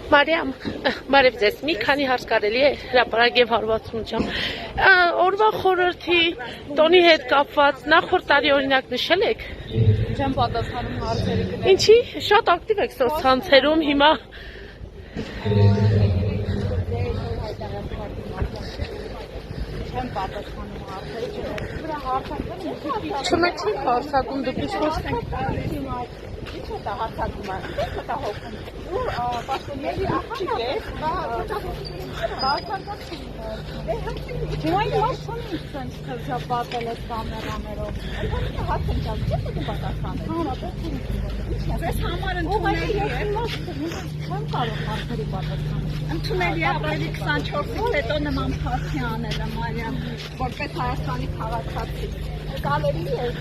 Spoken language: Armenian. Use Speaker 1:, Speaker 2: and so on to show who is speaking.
Speaker 1: Մարիամ, բարև ձեզ, մի քանի հարց կարելի է հրապարակ եւ հարվածությունությամբ։ Օրվա խորհրդի տոնի հետ կապված նախորդ տարի օրինակ նշել եք։
Speaker 2: Չեմ պատասխանում հարցերի։
Speaker 1: Ինչի՞ շատ ակտիվ եք սոցցանցերում հիմա։
Speaker 2: Չեմ պատասխանում հարցերի։ Վրա հարցակում
Speaker 1: Չմեջի հարցակում դուք ինչ խոսք եք։
Speaker 2: Ինչ է դա հարցակումը։ Ինչ է դա հոգում։ Ու պաշտոնյայի աղջիկ է, Հիմա իմ մարդը ինձ շրջապատել է կամերաներով։ Այնքան հաց եմ ճալ, չէ՞ դու պատասխանել։ Ձեզ համար ընդունելի է։ Չեմ կարող հարցերի պատասխանել։ Ընդունելի է ավելի 24-ից հետո նման փաստի անելը, Մարիամ, որպես Հայաստանի քաղաքացի։ Կարելի է